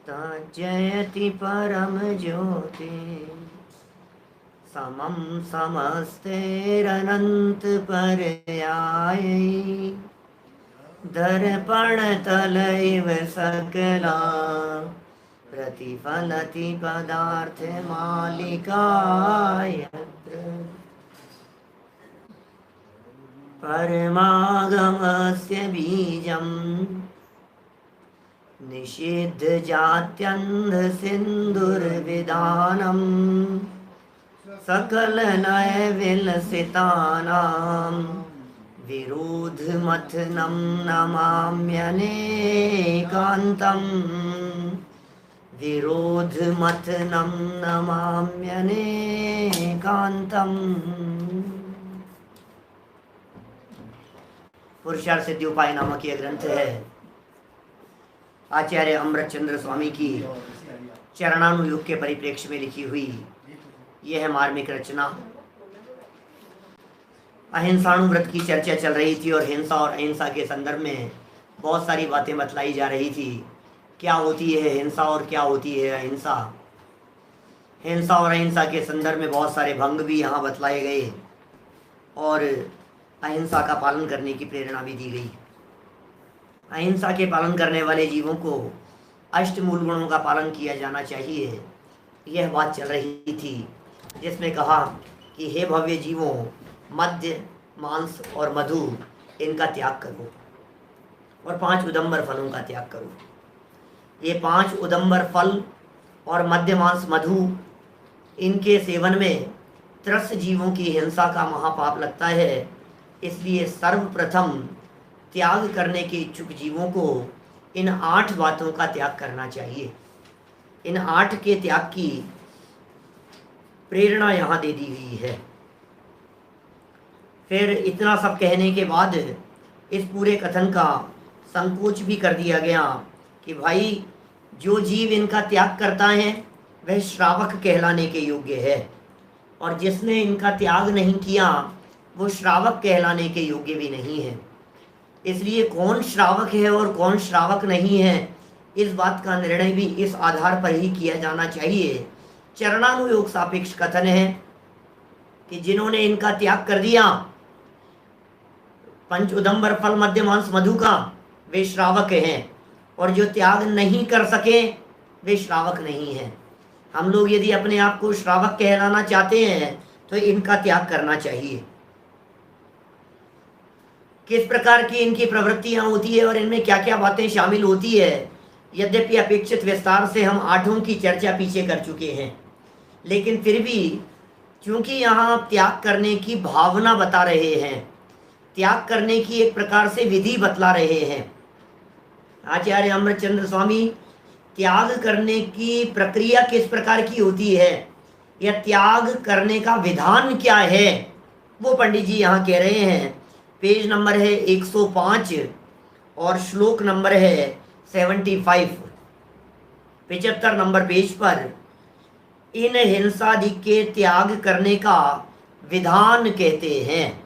जयति परम ज्योति समम समस्तेरनंत पर्याय दर्पण तलैव सकला प्रतिफलति पदार्थ मालिकायत्र परमागमस्य बीजम् निषिद्ध जात्यन्ध सिन्धुर्विधानम् सकल नय विलसितानां विरोधमथनं नमाम्यनेकान्तम् विरोधमथनं नमाम्यनेकान्तम्। पुरुषार्थ सिद्धि उपाय नामक यह ग्रंथ है आचार्य अमृतचंद्र स्वामी की चरणानुयोग के परिप्रेक्ष्य में लिखी हुई यह मार्मिक रचना। अहिंसाणुव्रत की चर्चा चल रही थी और हिंसा और अहिंसा के संदर्भ में बहुत सारी बातें बतलाई जा रही थी। क्या होती है हिंसा और क्या होती है अहिंसा। हिंसा और अहिंसा के संदर्भ में बहुत सारे भंग भी यहाँ बतलाए गए और अहिंसा का पालन करने की प्रेरणा भी दी गई। अहिंसा के पालन करने वाले जीवों को अष्ट मूल गुणों का पालन किया जाना चाहिए, यह बात चल रही थी, जिसमें कहा कि हे भव्य जीवों, मद्य, मांस और मधु इनका त्याग करो और 5 उदंबर फलों का त्याग करो। ये 5 उदंबर फल और मद्य, मांस, मधु, इनके सेवन में त्रस्त जीवों की हिंसा का महापाप लगता है। इसलिए सर्वप्रथम त्याग करने के इच्छुक जीवों को इन 8 बातों का त्याग करना चाहिए। इन 8 के त्याग की प्रेरणा यहाँ दे दी गई है। फिर इतना सब कहने के बाद इस पूरे कथन का संकोच भी कर दिया गया कि भाई जो जीव इनका त्याग करता है वह श्रावक कहलाने के योग्य है और जिसने इनका त्याग नहीं किया वो श्रावक कहलाने के योग्य भी नहीं है। इसलिए कौन श्रावक है और कौन श्रावक नहीं है, इस बात का निर्णय भी इस आधार पर ही किया जाना चाहिए। चरणानुयोग सापेक्ष कथन है कि जिन्होंने इनका त्याग कर दिया, 5 उदंबर फल, मद्य, मांस, मधु का, वे श्रावक हैं और जो त्याग नहीं कर सके वे श्रावक नहीं हैं। हम लोग यदि अपने आप को श्रावक कहलाना चाहते हैं तो इनका त्याग करना चाहिए। किस प्रकार की इनकी प्रवृत्तियां होती है और इनमें क्या क्या बातें शामिल होती है, यद्यपि अपेक्षित विस्तार से हम 8 की चर्चा पीछे कर चुके हैं, लेकिन फिर भी चूंकि यहाँ त्याग करने की भावना बता रहे हैं, त्याग करने की एक प्रकार से विधि बतला रहे हैं। आचार्य अमृतचंद्र स्वामी त्याग करने की प्रक्रिया किस प्रकार की होती है या त्याग करने का विधान क्या है, वो पंडित जी यहाँ कह रहे हैं। पेज नंबर है 105 और श्लोक नंबर है 75। 75 नंबर पेज पर इन हिंसादि के त्याग करने का विधान कहते हैं।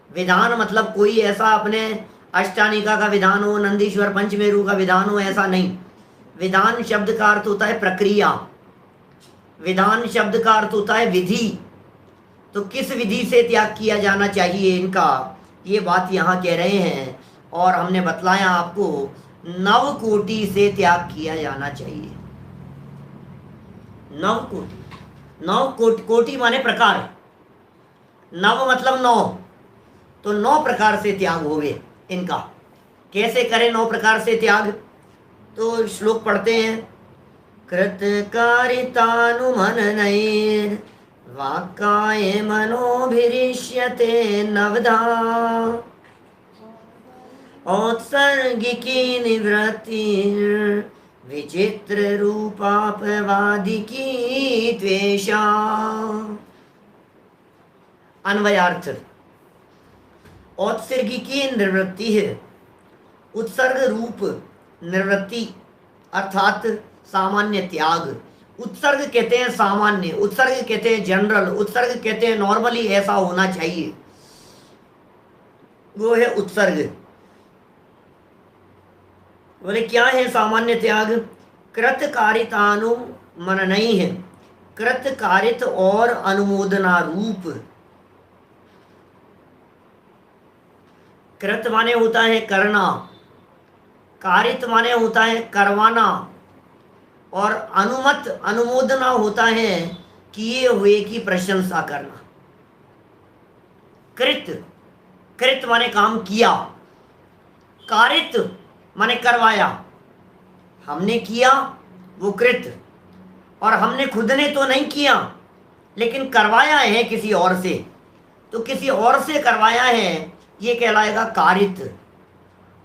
विधान मतलब कोई ऐसा अपने अष्टानिका का विधान हो, नंदीश्वर पंचमेरु का विधान हो, ऐसा नहीं। विधान शब्द का अर्थ होता है प्रक्रिया, विधान शब्द का अर्थ होता है विधि। तो किस विधि से त्याग किया जाना चाहिए इनका, ये बात यहाँ कह रहे हैं। और हमने बतलाया आपको 9 कोटि से त्याग किया जाना चाहिए। 9 कोटि, 9 कोटि माने प्रकार, नव मतलब 9, तो 9 प्रकार से त्याग होवे इनका। कैसे करें 9 प्रकार से त्याग, तो श्लोक पढ़ते हैं। कृतकारितानुमननैर् वाक्काय मनोभिरिष्यते नवधा औत्सर्गिकी निवृत्तिर् विचित्र रूपापवादिकी त्वेषा। अन्वयार्थ। औत्सर्गिकी निवृत्ति है, उत्सर्ग रूप निवृत्ति अर्थात सामान्य त्याग। उत्सर्ग कहते हैं सामान्य, उत्सर्ग कहते हैं जनरल, उत्सर्ग कहते हैं नॉर्मली ऐसा होना चाहिए, वो है उत्सर्ग। बोले क्या है सामान्य त्याग, कृतकारितानुमननई है, कृतकारित और अनुमोदना रूप। कृत माने होता है करना, कारित माने होता है करवाना, और अनुमत अनुमोदना होता है किए हुए की प्रशंसा करना। कृत, कृत माने काम किया, कारित माने करवाया, हमने किया वो कृत, और हमने खुद ने तो नहीं किया लेकिन करवाया है किसी और से, तो किसी और से करवाया है ये कहलाएगा कारित।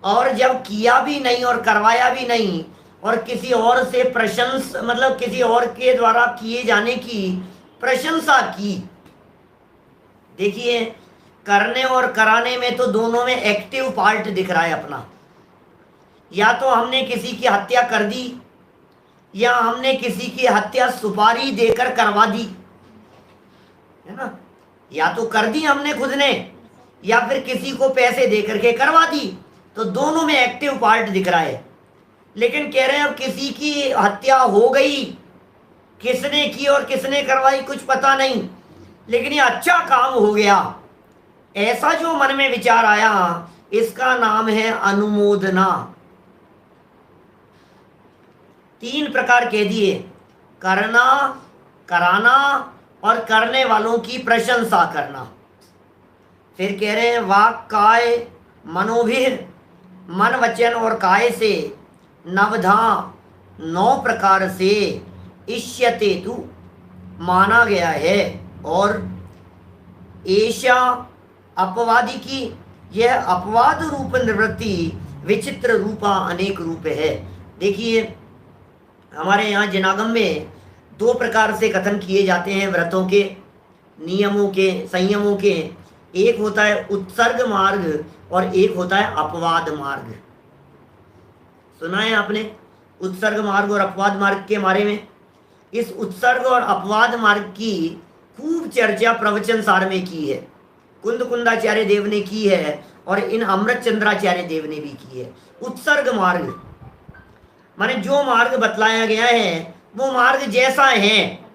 और जब किया भी नहीं और करवाया भी नहीं और किसी और से प्रशंसा मतलब किसी और के द्वारा किए जाने की प्रशंसा की, देखिए करने और कराने में तो दोनों में एक्टिव पार्ट दिख रहा है अपना। या तो हमने किसी की हत्या कर दी या हमने किसी की हत्या सुपारी देकर करवा दी, है ना, या तो कर दी हमने खुद ने या फिर किसी को पैसे दे करके करवा दी, तो दोनों में एक्टिव पार्ट दिख रहा है। लेकिन कह रहे हैं अब किसी की हत्या हो गई, किसने की और किसने करवाई कुछ पता नहीं, लेकिन ये अच्छा काम हो गया, ऐसा जो मन में विचार आया, इसका नाम है अनुमोदना। 3 प्रकार कह दिए, करना, कराना और करने वालों की प्रशंसा करना। फिर कह रहे हैं वाक काय मनोभिर, मन वचन और काय से नवधा 9 प्रकार से इष्यते तु माना गया है। और ऐशा अपवादी की, यह अपवाद रूप निवृत्ति विचित्र रूपा अनेक रूप है। देखिए हमारे यहाँ जनागम में 2 प्रकार से कथन किए जाते हैं व्रतों के, नियमों के, संयमों के। एक होता है उत्सर्ग मार्ग और एक होता है अपवाद मार्ग। सुना है आपने उत्सर्ग मार्ग और अपवाद मार्ग के बारे में? इस उत्सर्ग और अपवाद मार्ग की खूब चर्चा प्रवचन सार में की है, कुंद कुंदाचार्य देव ने की है और इन अमृत चंद्राचार्य देव ने भी की है। उत्सर्ग मार्ग माने जो मार्ग बतलाया गया है वो मार्ग जैसा है,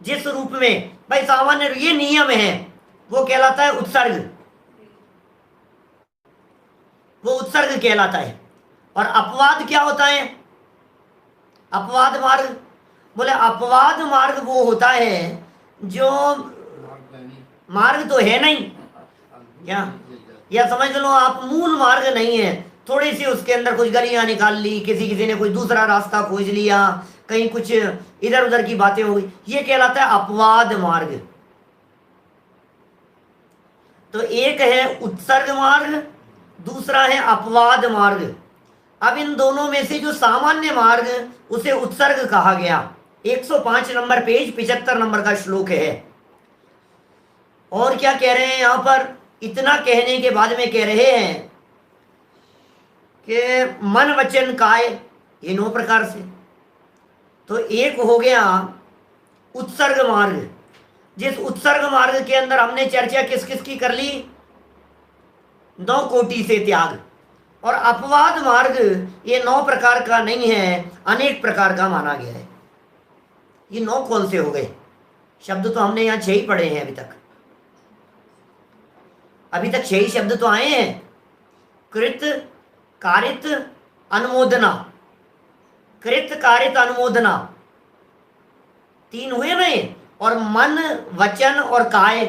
जिस रूप में भाई सामान्य ये नियम है, वो कहलाता है उत्सर्ग, वो उत्सर्ग कहलाता है। और अपवाद क्या होता है? अपवाद मार्ग, बोले अपवाद मार्ग वो होता है जो मार्ग तो है नहीं, क्या या समझ लो आप मूल मार्ग नहीं है, थोड़ी सी उसके अंदर कुछ गलियां निकाल ली, किसी ने कोई दूसरा रास्ता खोज लिया, कहीं कुछ इधर उधर की बातें हो गई, ये कहलाता है अपवाद मार्ग। तो एक है उत्सर्ग मार्ग, दूसरा है अपवाद मार्ग। अब इन दोनों में से जो सामान्य मार्ग उसे उत्सर्ग कहा गया। 105 नंबर पेज 75 नंबर का श्लोक है। और क्या कह रहे हैं यहां पर? इतना कहने के बाद में कह रहे हैं कि मन वचन काय, ये 9 प्रकार से। तो एक हो गया उत्सर्ग मार्ग, जिस उत्सर्ग मार्ग के अंदर हमने चर्चा किस किस की कर ली? 9 कोटि से त्याग। और अपवाद मार्ग ये 9 प्रकार का नहीं है, अनेक प्रकार का माना गया है। ये 9 कौन से हो गए? शब्द तो हमने यहाँ 6 ही पढ़े हैं अभी तक 6 ही शब्द तो आए हैं। कृत, कारित, अनुमोदना। कृत, कारित, अनुमोदना 3 हुए ना ये, और मन, वचन और काय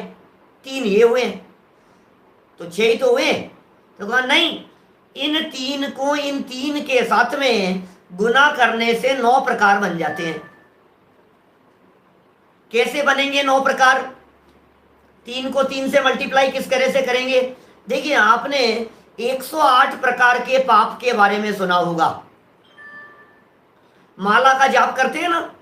3 ये हुए, तो 6 ही तो हुए। तो कहा नहीं, इन 3 को इन 3 के साथ में गुना करने से 9 प्रकार बन जाते हैं। कैसे बनेंगे 9 प्रकार? 3 को 3 से मल्टीप्लाई किस तरह से करेंगे? देखिए आपने 108 प्रकार के पाप के बारे में सुना होगा। माला का जाप करते हैं ना,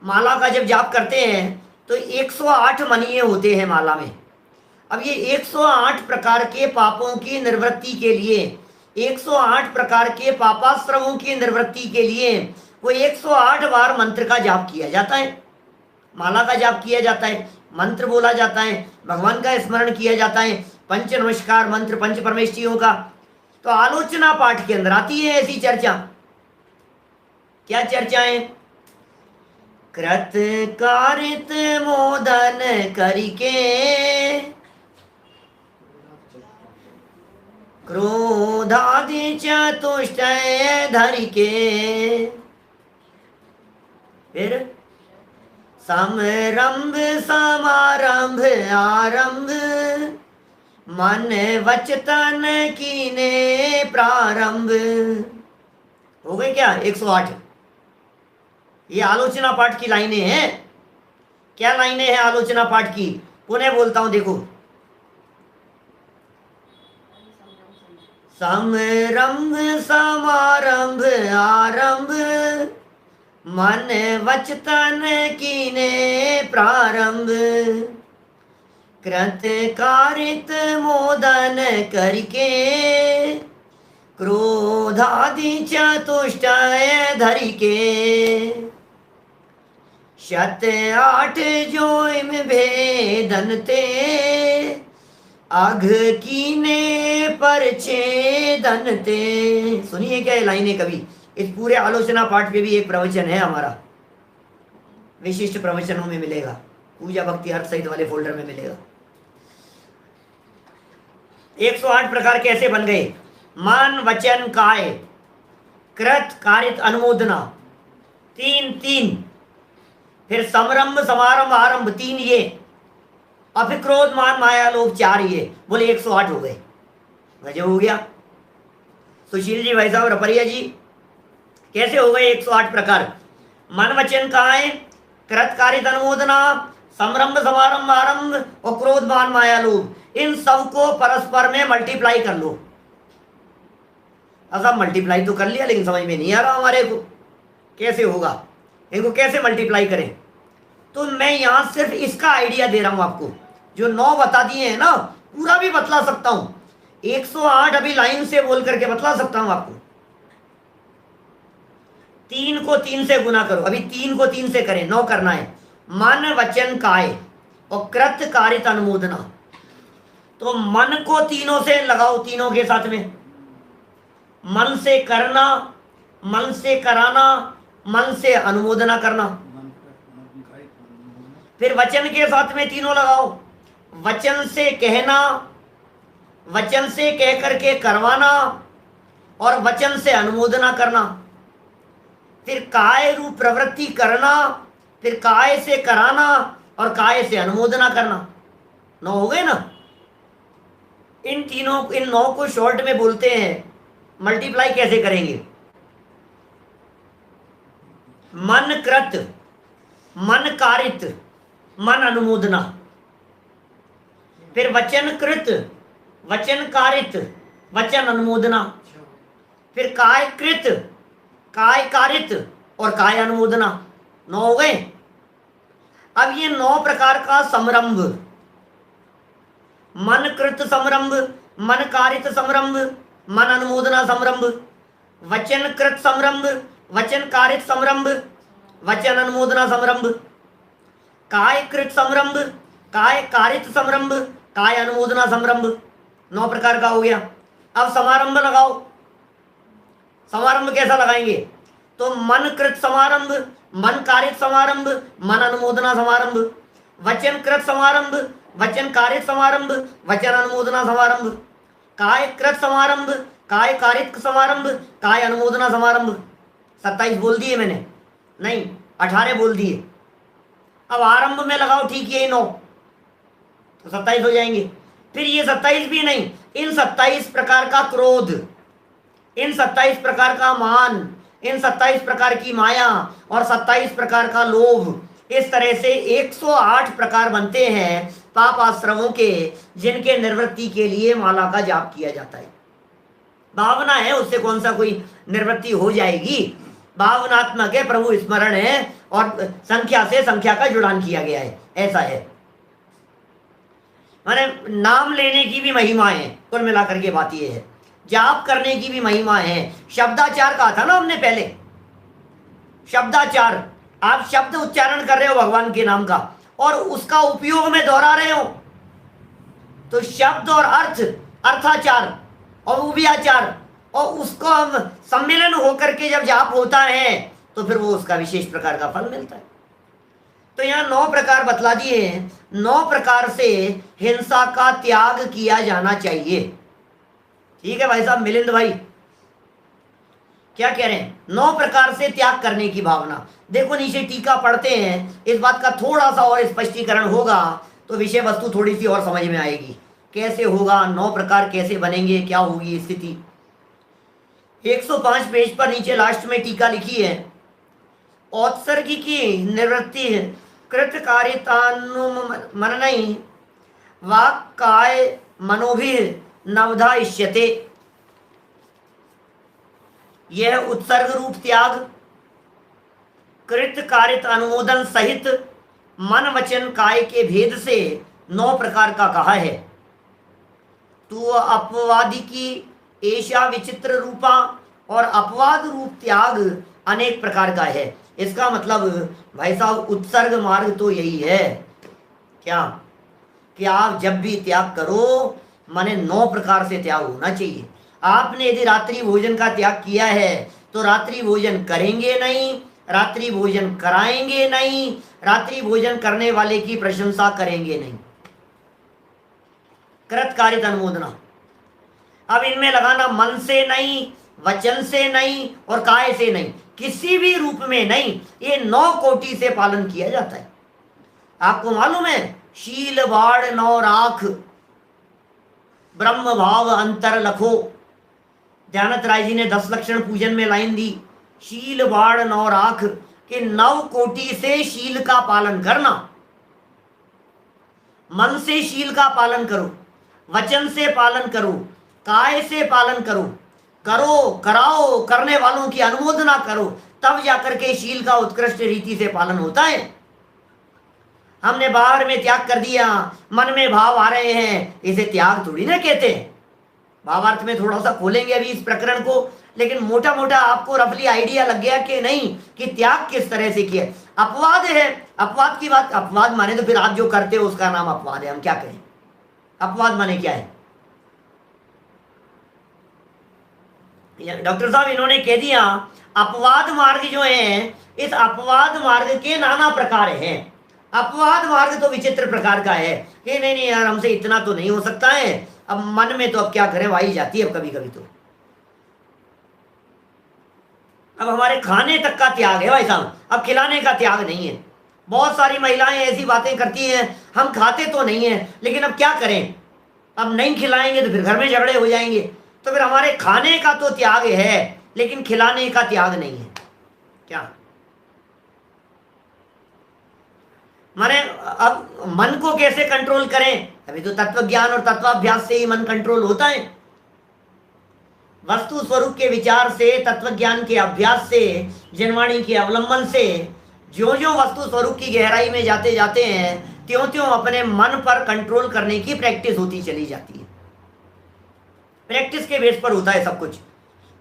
माला का जब जाप करते हैं तो 108 मणिये होते हैं माला में। अब ये 108 प्रकार के पापों की निवृत्ति के लिए, 108 प्रकार के पापाश्रमों की निवृत्ति के लिए वो 108 बार मंत्र का जाप किया जाता है, माला का जाप किया जाता है, मंत्र बोला जाता है, भगवान का स्मरण किया जाता है, पंच नमस्कार मंत्र, पंच परमेष्ठियों का। तो आलोचना पाठ के अंदर आती है ऐसी चर्चा क्या चर्चाएं? कृत कारित मोदन करिके, क्रोधादि चतुष्टय धरिके। फिर समरंभ समारंभ आरंभ, मन वचतन कीने प्रारंभ। हो गए क्या 108? ये आलोचना पाठ की लाइनें हैं। क्या लाइनें हैं आलोचना पाठ की? पुनः बोलता हूं, देखो। समरंभ समारंभ आरंभ, मन वचतन कीने प्रारंभ। कृत कारित मोदन करके, क्रोधादि चतुष्टय धरिके। 7-8 जोइम भेदन ते, अघ कीने पर छेदन ते। सुनिए क्या ये लाइनें कभी। इस पूरे आलोचना पाठ पे भी एक प्रवचन है हमारा, विशिष्ट प्रवचनों में मिलेगा, पूजा भक्ति अर्थ सहित वाले फोल्डर में मिलेगा। 108 प्रकार कैसे बन गए? मन वचन काय, कृत कारित अनुमोदना, 3 फिर समरंभ समारंभ आरंभ 3 ये, और फिर क्रोध मान माया लोभ 4 ये। बोले 108 हो गए। गजब हो गया। सुशील जी, भाई साहब, रपरिया जी, कैसे हो गए 108 प्रकार? मन वचन काय, कृत कारित अनुमोदना, समरंभ समारंभ आरंभ और क्रोध मान माया लोभ, इन सबको परस्पर में मल्टीप्लाई कर लो। अब मल्टीप्लाई तो कर लिया, लेकिन समझ में नहीं आ रहा हमारे को कैसे होगा, इनको कैसे मल्टीप्लाई करें। तो मैं यहां सिर्फ इसका आइडिया दे रहा हूं आपको। जो 9 बता दिए हैं ना, पूरा भी बतला सकता हूं। 108 अभी लाइन से बोल करके बतला सकता हूं आपको। 3 को 3 से गुना करो, अभी 3 को 3 से करें, 9 करना है। मन वचन काय और कृत कारित अनुमोदना, तो मन को तीनों से लगाओ, तीनों के साथ में। मन से करना, मन से कराना, मन से अनुमोदना करना। फिर वचन के साथ में तीनों लगाओ, वचन से कहना, वचन से कह करके करवाना और वचन से अनुमोदना करना। फिर काय रूप प्रवृत्ति करना, फिर काय से कराना और काय से अनुमोदना करना। 9 हो गए ना। इन 9 को शॉर्ट में बोलते हैं मल्टीप्लाई कैसे करेंगे? मन कृत, मन कारित, मन अनुमोदना। फिर वचन कृत, वचन कारित, वचन अनुमोदना। फिर काय कृत, काय कारित और काय अनुमोदना। 9 हो गए। अब ये 9 प्रकार का समरंभ, मन कृत समरंभ, मन कारित समरंभ, मन अनुमोदना समरंभ, वचन कृत समरंभ, वचन कारित समरंभ, वचन अनुमोदना समरंभ, काय कृत समरंभ, काय कारित समरंभ, काय अनुमोदना समरंभ। 9 प्रकार का हो गया। अब समारंभ लगाओ। समारंभ कैसा लगाएंगे? तो मन कृत समारंभ, मन कारित समारंभ, मन अनुमोदना समारंभ, वचन कृत समारंभ, वचन कारित समारंभ, वचन अनुमोदना समारंभ, काय कृत समारंभ, काय कारित समारंभ, काय अनुमोदना समारंभ। 27 बोल दिए मैंने? नहीं, 18 बोल दिए। अब आरंभ में लगाओ, ठीक है 9, तो 27 हो जाएंगे। फिर ये 27 भी नहीं, इन 27 प्रकार का क्रोध, इन 27 प्रकार का मान, इन 27 प्रकार की माया और 27 प्रकार का लोभ, इस तरह से 108 प्रकार बनते हैं पाप आश्रमों के, जिनके निवृत्ति के लिए माला का जाप किया जाता है। भावना है, उससे कौन सा कोई निवृत्ति हो जाएगी? भावनात्मक है, प्रभु स्मरण है और संख्या से संख्या का जुड़ान किया गया है, ऐसा है। माने नाम लेने की भी महिमा है, कुल मिलाकर के बात ये है। जाप करने की भी महिमा है। शब्दाचार कहा था ना हमने पहले, शब्दाचार। आप शब्द उच्चारण कर रहे हो भगवान के नाम का और उसका उपयोग में दोहरा रहे हो, तो शब्द और अर्थ, अर्थाचार और उभयाचार, और उसको हम सम्मिलन होकर के जब जाप होता है तो फिर वो उसका विशेष प्रकार का फल मिलता है। तो यहाँ 9 प्रकार बतला दिए हैं। 9 प्रकार से हिंसा का त्याग किया जाना चाहिए। ठीक है भाई साहब मिलिंद भाई, क्या कह रहे हैं? 9 प्रकार से त्याग करने की भावना। देखो नीचे टीका पढ़ते हैं, इस बात का थोड़ा सा और स्पष्टीकरण होगा तो विषय वस्तु थोड़ी सी और समझ में आएगी। कैसे होगा, 9 प्रकार कैसे बनेंगे, क्या होगी स्थिति। 105 पेज पर नीचे लास्ट में टीका लिखी है, औत्सर्गिकी निवृत्ति कृतकारितानुमननई वाक्काय मनोभिः नवधा इष्यते। यह उत्सर्ग रूप त्याग कृत कारित अनुमोदन सहित मन वचन काय के भेद से 9 प्रकार का कहा है। तो अपवादी की ऐशा विचित्र रूपा और अपवाद रूप त्याग अनेक प्रकार का है। इसका मतलब भाई साहब उत्सर्ग मार्ग तो यही है क्या कि आप जब भी त्याग करो माने 9 प्रकार से त्याग होना चाहिए। आपने यदि रात्रि भोजन का त्याग किया है तो रात्रि भोजन करेंगे नहीं, रात्रि भोजन कराएंगे नहीं, रात्रि भोजन करने वाले की प्रशंसा करेंगे नहीं। कृत कारित अनुमोदना, अब इनमें लगाना मन से नहीं, वचन से नहीं और काय से नहीं, किसी भी रूप में नहीं। ये 9 कोटि से पालन किया जाता है। आपको मालूम है, शील बाढ़ 9 राख ब्रह्म भाव अंतर लखो। ध्यानत राय जी ने 10 लक्षण पूजन में लाइन दी, शील बाढ़ 9 राख के 9 कोटि से शील का पालन करना। मन से शील का पालन करो, वचन से पालन करो, काय से पालन करो, करो कराओ, करने वालों की अनुमोदना करो, तब जाकर के शील का उत्कृष्ट रीति से पालन होता है। हमने बाहर में त्याग कर दिया, मन में भाव आ रहे हैं, इसे त्याग थोड़ी ना कहते हैं। भावार्थ में थोड़ा सा खोलेंगे अभी इस प्रकरण को, लेकिन मोटा मोटा आपको रफली आइडिया लग गया कि नहीं कि त्याग किस तरह से किया। अपवाद है, अपवाद की बात, अपवाद माने तो फिर आप जो करते हो उसका नाम अपवाद है। हम क्या कहें, अपवाद माने क्या है? डॉक्टर साहब इन्होंने कह दिया अपवाद मार्ग जो है, इस अपवाद मार्ग के नाना प्रकार हैं। अपवाद मार्ग तो विचित्र प्रकार का है कि नहीं नहीं यार हमसे इतना तो नहीं हो सकता है, अब मन में तो अब क्या करें, वाही जाती है अब कभी कभी तो। अब हमारे खाने तक का त्याग है भाई साहब, अब खिलाने का त्याग नहीं है। बहुत सारी महिलाएं ऐसी बातें करती हैं, हम खाते तो नहीं है लेकिन अब क्या करें, अब नहीं खिलाएंगे तो फिर घर में झगड़े हो जाएंगे। तो फिर हमारे खाने का तो त्याग है लेकिन खिलाने का त्याग नहीं है। क्या माने अब मन को कैसे कंट्रोल करें? अभी तो तत्व ज्ञान और तत्वाभ्यास से ही मन कंट्रोल होता है। वस्तु स्वरूप के विचार से, तत्व ज्ञान के अभ्यास से, जनवाणी के अवलंबन से ज्यों ज्यों वस्तु स्वरूप की गहराई में जाते जाते हैं त्यों त्यों अपने मन पर कंट्रोल करने की प्रैक्टिस होती चली जाती है। प्रैक्टिस के बेस पर होता है सब कुछ।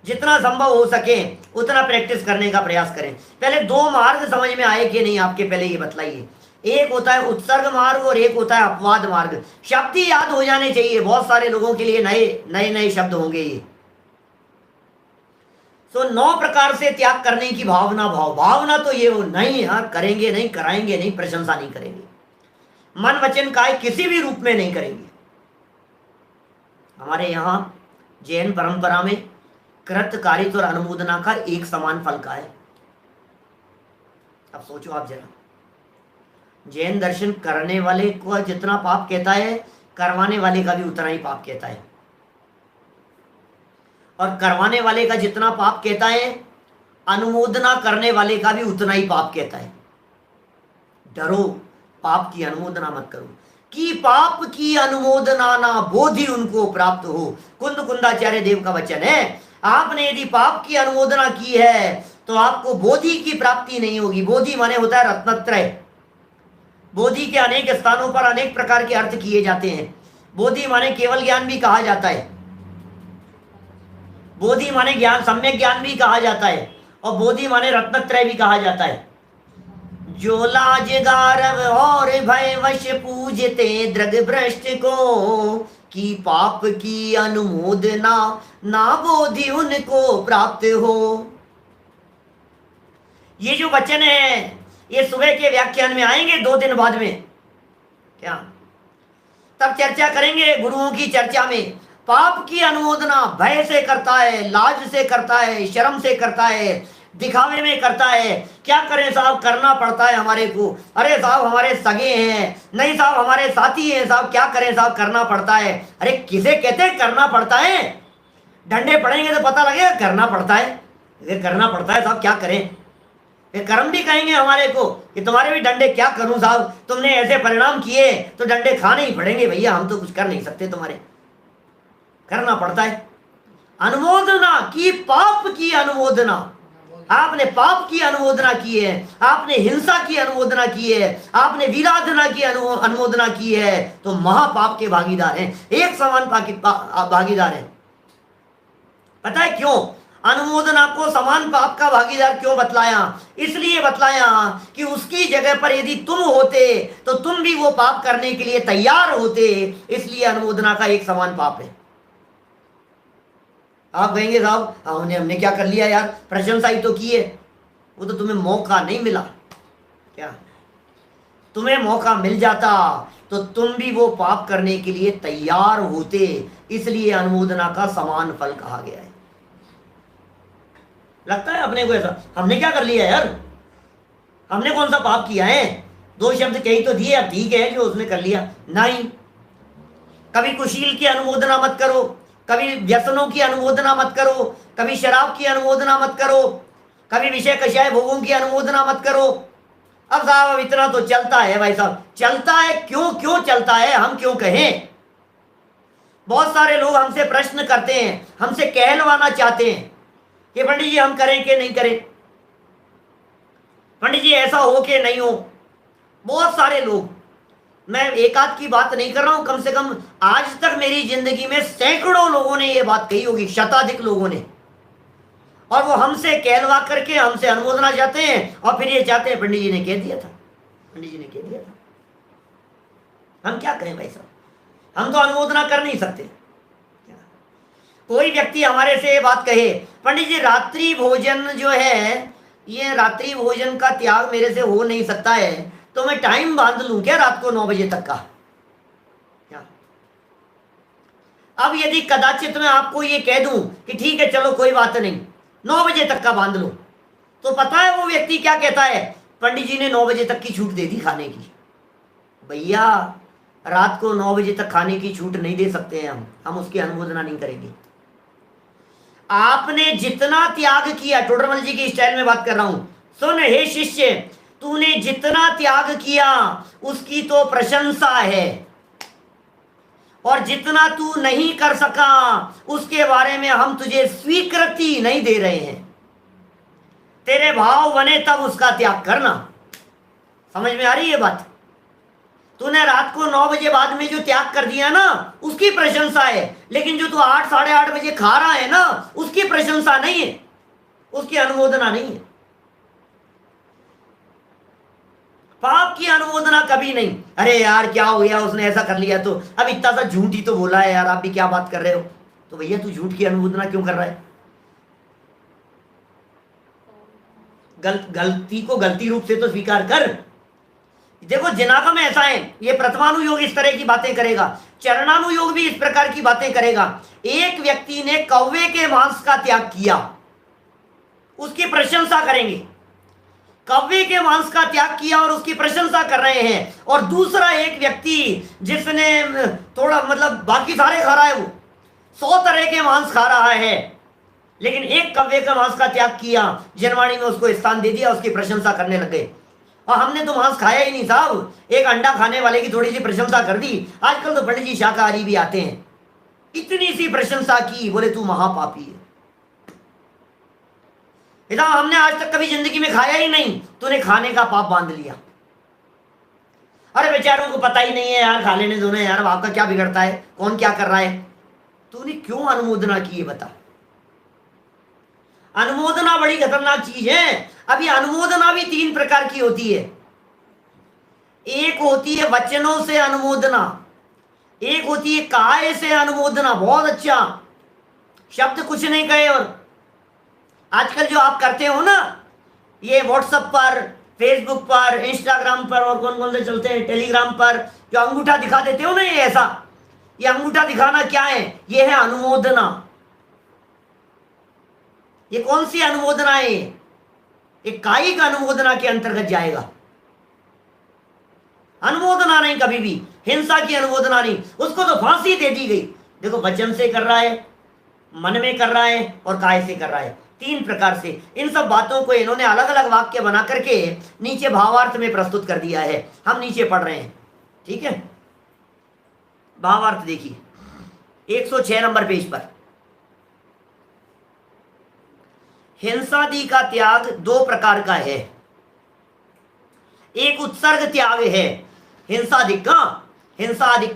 जितना संभव हो सके उतना प्रैक्टिस करने का प्रयास करें। पहले 2 मार्ग समझ में आए कि नहीं आपके, पहले ये बतलाइए। एक होता है उत्सर्ग मार्ग और एक होता है अपवाद मार्ग। शब्द ही याद हो जाने चाहिए, बहुत सारे लोगों के लिए नए नए शब्द होंगे ये। तो 9 प्रकार से त्याग करने की भावना, भावना तो ये हो नहीं यार करेंगे नहीं, कराएंगे नहीं, प्रशंसा नहीं करेंगे, मन वचन काय किसी भी रूप में नहीं करेंगे। हमारे यहाँ जैन परंपरा में कृत कारित और अनुमोदना का एक समान फल का है। अब सोचो आप जरा, जैन दर्शन करने वाले को जितना पाप कहता है, करवाने वाले का भी उतना ही पाप कहता है। और करवाने वाले का जितना पाप कहता है, अनुमोदना करने वाले का भी उतना ही पाप कहता है। डरो, पाप की अनुमोदना मत करो कि पाप की अनुमोदना ना बोधि उनको प्राप्त हो। कुंद कुंदाचार्य देव का वचन है। आपने यदि पाप की अनुमोदना की है तो आपको बोधि की प्राप्ति नहीं होगी। बोधि माने होता है रत्नत्रय। बोधि के अनेक स्थानों पर अनेक प्रकार के अर्थ किए जाते हैं। बोधि माने केवल ज्ञान भी कहा जाता है, बोधि माने ज्ञान, सम्यक ज्ञान भी कहा जाता है, और बोधि माने रत्नत्रय भी कहा जाता है। जो लाज गारव और भय वश पूजते दृग भ्रष्ट को, कि पाप की अनुमोदना ना बोधि उनको प्राप्त हो। ये जो वचन है ये सुबह के व्याख्यान में आएंगे 2 दिन बाद में, क्या तब चर्चा करेंगे गुरुओं की चर्चा में। पाप की अनुमोदना भय से करता है, लाज से करता है, शर्म से करता है, दिखावे में करता है। क्या करें साहब, करना पड़ता है हमारे को। अरे साहब हमारे सगे हैं, नहीं साहब हमारे साथी हैं साहब, क्या करें साहब, करना पड़ता है। अरे किसे कहते हैं करना पड़ता है? डंडे पड़ेंगे तो पता लगेगा करना पड़ता है। ये करना पड़ता है साहब, क्या करें। ये कर्म भी कहेंगे हमारे को कि तुम्हारे भी डंडे क्या करूं साहब, तुमने ऐसे परिणाम किए तो डंडे खाने ही पड़ेंगे भैया, हम तो कुछ कर नहीं सकते, तुम्हारे करना पड़ता है। अनुमोदना की, पाप की अनुमोदना, आपने पाप की अनुमोदना की है, आपने हिंसा की अनुमोदना की है, आपने विराधना की अनुमोदना की है, तो महापाप के भागीदार हैं, एक समान भागीदार हैं। पता है क्यों अनुमोदना को समान पाप का भागीदार क्यों बतलाया? इसलिए बतलाया कि उसकी जगह पर यदि तुम होते तो तुम भी वो पाप करने के लिए तैयार होते, इसलिए अनुमोदना का एक समान पाप है। आप कहेंगे साहब हमने क्या कर लिया यार, प्रशंसा ही तो की है। वो तो तुम्हें मौका नहीं मिला। क्या तुम्हें मौका मिल जाता तो तुम भी वो पाप करने के लिए तैयार होते, इसलिए अनुमोदना का समान फल कहा गया है। लगता है अपने को ऐसा, हमने क्या कर लिया यार, हमने कौन सा पाप किया है, 2 शब्द कही तो दिए, अब ठीक है जो उसने कर लिया। नहीं, कभी कुशील की अनुमोदना मत करो, कभी व्यसनों की अनुमोदना मत करो, कभी शराब की अनुमोदना मत करो, कभी विषय कषाय भोगों की अनुमोदना मत करो। अब साहब इतना तो चलता है भाई साहब, चलता है क्यों चलता है, हम क्यों कहें। बहुत सारे लोग हमसे प्रश्न करते हैं, हमसे कहलवाना चाहते हैं कि पंडित जी हम करें कि नहीं करें, पंडित जी ऐसा हो कि नहीं हो। बहुत सारे लोग, मैं एक आध की बात नहीं कर रहा हूं, कम से कम आज तक मेरी जिंदगी में सैकड़ों लोगों ने यह बात कही होगी, शताधिक लोगों ने, और वो हमसे कहलवा करके हमसे अनुमोदना चाहते हैं और फिर ये चाहते हैं पंडित जी ने कह दिया था, पंडित जी ने कह दिया था। हम क्या कहें भाई साहब, हम तो अनुमोदना कर नहीं सकते। कोई व्यक्ति हमारे से ये बात कहे पंडित जी रात्रि भोजन जो है, ये रात्रि भोजन का त्याग मेरे से हो नहीं सकता है, तो मैं टाइम बांध लूं क्या रात को 9 बजे तक का। क्या अब यदि कदाचित मैं आपको ये कह दूं कि ठीक है चलो कोई बात नहीं 9 बजे तक का बांध लो, तो पता है वो व्यक्ति क्या कहता है, पंडित जी ने 9 बजे तक की छूट दे दी खाने की। भैया रात को 9 बजे तक खाने की छूट नहीं दे सकते हैं हम उसकी अनुमोदना नहीं करेंगे। आपने जितना त्याग किया, टोडरमल जी की स्टाइल में बात कर रहा हूं, सुन हे शिष्य, तूने जितना त्याग किया उसकी तो प्रशंसा है, और जितना तू नहीं कर सका उसके बारे में हम तुझे स्वीकृति नहीं दे रहे हैं। तेरे भाव बने तब उसका त्याग करना। समझ में आ रही है बात? तूने रात को 9 बजे बाद में जो त्याग कर दिया ना उसकी प्रशंसा है, लेकिन जो तू 8 साढ़े 8 बजे खा रहा है ना उसकी प्रशंसा नहीं है, उसकी अनुमोदना नहीं है। पाप की अनुमोदना कभी नहीं। अरे यार क्या हो गया, उसने ऐसा कर लिया तो, अब इतना सा झूठ ही तो बोला है यार, आप भी क्या बात कर रहे हो। तो भैया तू झूठ की अनुमोदना क्यों कर रहा है? गलती को गलती रूप से तो स्वीकार कर। देखो जिनागम ऐसा है, ये प्रथमानुयोग इस तरह की बातें करेगा, चरणानुयोग भी इस प्रकार की बातें करेगा। एक व्यक्ति ने कौवे के मांस का त्याग किया, उसकी प्रशंसा करेंगे। कौवे के मांस का त्याग किया और उसकी प्रशंसा कर रहे हैं, और दूसरा एक व्यक्ति जिसने थोड़ा मतलब बाकी सारे खा रहा है, वो 100 तरह के मांस खा रहा है, लेकिन एक कौवे का मांस का त्याग किया, जनवाणी में उसको स्थान दे दिया, उसकी प्रशंसा करने लग गए। और हमने तो मांस खाया ही नहीं साहब, एक अंडा खाने वाले की थोड़ी सी प्रशंसा कर दी। आजकल तो पंडित जी शाकाहारी भी आते हैं, इतनी सी प्रशंसा की, बोले तू महापापी है। इधर हमने आज तक कभी जिंदगी में खाया ही नहीं, तूने खाने का पाप बांध लिया। अरे बेचारों को पता ही नहीं है यार, खा लेने दो ना यार, आपका क्या बिगड़ता है, कौन क्या कर रहा है। तूने क्यों अनुमोदना की है बता। अनुमोदना बड़ी खतरनाक चीज है। अब ये अनुमोदना भी 3 प्रकार की होती है। एक होती है वचनों से अनुमोदना, एक होती है काय से अनुमोदना, बहुत अच्छा शब्द कुछ नहीं कहे, और आजकल जो आप करते हो ना ये व्हाट्सएप पर, फेसबुक पर, इंस्टाग्राम पर और कौन कौन से चलते हैं, टेलीग्राम पर, जो अंगूठा दिखा देते हो ना, ये ऐसा, ये अंगूठा दिखाना क्या है? ये है अनुमोदना। ये कौन सी अनुमोदना है? ये कायिक अनुमोदना के अंतर्गत जाएगा। अनुमोदना नहीं, कभी भी हिंसा की अनुमोदना नहीं। उसको तो फांसी दे दी गई। देखो, वचन से कर रहा है, मन में कर रहा है और काय से कर रहा है, 3 प्रकार से। इन सब बातों को इन्होंने अलग अलग वाक्य बना करके नीचे भावार्थ में प्रस्तुत कर दिया है। हम नीचे पढ़ रहे हैं, ठीक है। भावार्थ देखिए 106 नंबर पेज पर। हिंसादि का त्याग 2 प्रकार का है। एक उत्सर्ग त्याग है, हिंसादिक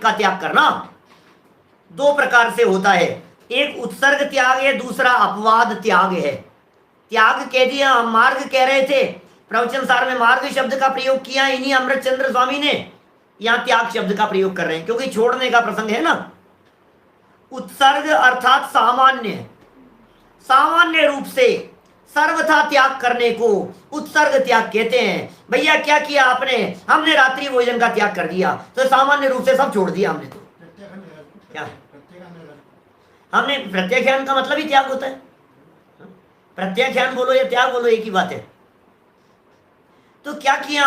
का त्याग करना 2 प्रकार से होता है। एक उत्सर्ग त्याग है, दूसरा अपवाद त्याग है। त्याग कह दिया, हम मार्ग कह रहे थे, प्रवचन सार में मार्ग शब्द का प्रयोग किया इन्हीं अमृतचंद्र स्वामी ने। यहां त्याग शब्द का प्रयोग कर रहे हैं क्योंकि छोड़ने का प्रसंग है ना। उत्सर्ग अर्थात सामान्य रूप से सर्वथा त्याग करने को उत्सर्ग त्याग कहते हैं। भैया क्या किया आपने? हमने रात्रि भोजन का त्याग कर दिया, तो सामान्य रूप से सब छोड़ दिया हमने। तो क्या हमने, प्रत्याख्यान का मतलब ही त्याग होता है। प्रत्याख्यान बोलो या त्याग बोलो, एक ही बात है। तो क्या किया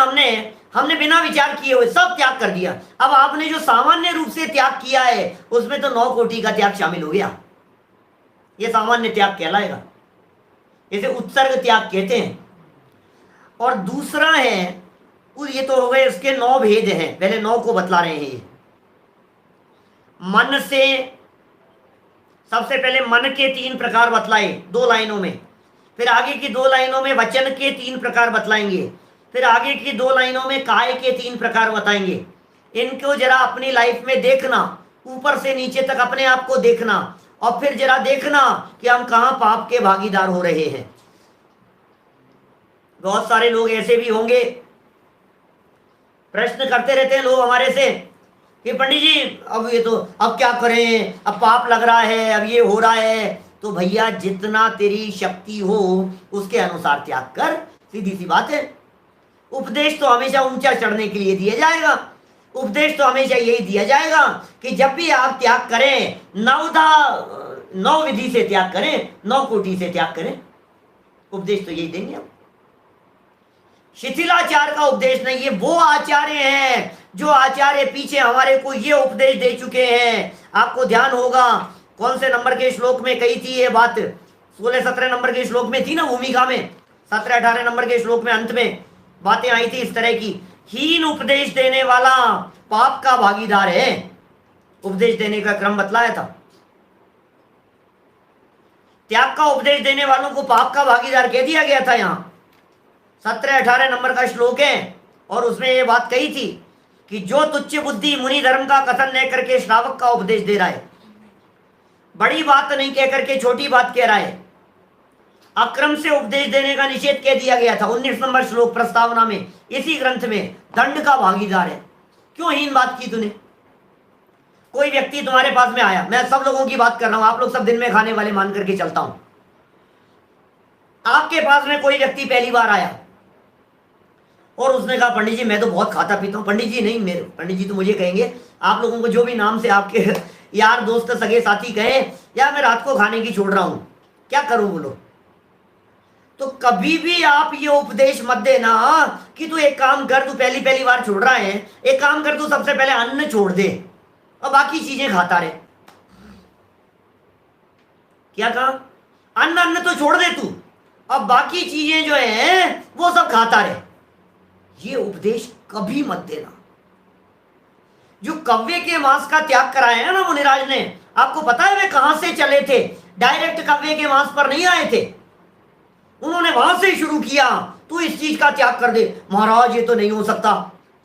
हमने बिना विचार किए हुए सब त्याग कर दिया। अब आपने जो सामान्य रूप से त्याग किया है उसमें तो 9 कोटि का त्याग शामिल हो गया। यह सामान्य त्याग कहलाएगा, इसे उत्सर्ग त्याग कहते हैं। और दूसरा है, ये तो हो गए इसके 9 भेद हैं, पहले 9 को बतला रहे हैं। मन से, सबसे पहले मन के 3 प्रकार बतलाए 2 लाइनों में, फिर आगे की 2 लाइनों में वचन के 3 प्रकार बतलाएंगे, फिर आगे की 2 लाइनों में काय के 3 प्रकार बताएंगे। इनको जरा अपनी लाइफ में देखना, ऊपर से नीचे तक अपने आप को देखना, और फिर जरा देखना कि हम कहां पाप के भागीदार हो रहे हैं। बहुत सारे लोग ऐसे भी होंगे, प्रश्न करते रहते हैं लोग हमारे से कि पंडित जी अब क्या करें, अब पाप लग रहा है, अब ये हो रहा है। तो भैया जितना तेरी शक्ति हो उसके अनुसार त्याग कर, सीधी सी बात है। उपदेश तो हमेशा ऊंचा चढ़ने के लिए दिया जाएगा। उपदेश तो हमेशा यही दिया जाएगा कि जब भी आप त्याग करें 9 विधि से त्याग करें, 9 कोटि से त्याग करें। उपदेश तो यही देंगे हम। शिथिलाचार का उपदेश नहीं, ये वो आचार्य हैं जो आचार्य पीछे हमारे को ये उपदेश दे चुके हैं। आपको ध्यान होगा कौन से नंबर के श्लोक में कही थी ये बात, 16-17 नंबर के श्लोक में थी ना, भूमिका में 17-18 नंबर के श्लोक में अंत में बातें आई थी इस तरह की। हीन उपदेश देने वाला पाप का भागीदार है। उपदेश देने का क्रम बतलाया था। त्याग का उपदेश देने वालों को पाप का भागीदार कह दिया गया था। यहां 17-18 नंबर का श्लोक है और उसमें यह बात कही थी कि जो तुच्छ बुद्धि मुनि धर्म का कथन न करके श्रावक का उपदेश दे रहा है, बड़ी बात नहीं कह करके छोटी बात कह रहा है, अक्रम से उपदेश देने का निषेध कह दिया गया था 19 नंबर श्लोक प्रस्तावना में। इसी ग्रंथ में दंड का भागीदार है। क्यों हीन बात की तूने? कोई व्यक्ति तुम्हारे पास में आया, मैं सब लोगों की बात कर रहा हूं, आप लोग सब दिन में खाने वाले मान करके चलता हूं। आपके पास में कोई व्यक्ति पहली बार आया और उसने कहा पंडित जी मैं तो बहुत खाता पीता हूं। पंडित जी नहीं, मेरे पंडित जी तो मुझे कहेंगे, आप लोगों को जो भी नाम से आपके यार दोस्त सगे साथी कहे, या मैं रात को खाने की छोड़ रहा हूं, क्या करूं बोलो। तो कभी भी आप ये उपदेश मत देना कि तू एक काम कर, तू पहली बार छोड़ रहा है, एक काम कर, तू सबसे पहले अन्न छोड़ दे और बाकी चीजें खाता रहे। क्या कहा? अन्न तो छोड़ दे तू, अब बाकी चीजें जो है वो सब खाता रहे। ये उपदेश कभी मत देना। जो कव्वे के मांस का त्याग कराया है ना मुनिराज ने, आपको पता है वे कहां से चले थे? डायरेक्ट कव्वे के मांस पर नहीं आए थे, उन्होंने वहां से शुरू किया। तू इस चीज का त्याग कर दे। महाराज ये तो नहीं हो सकता,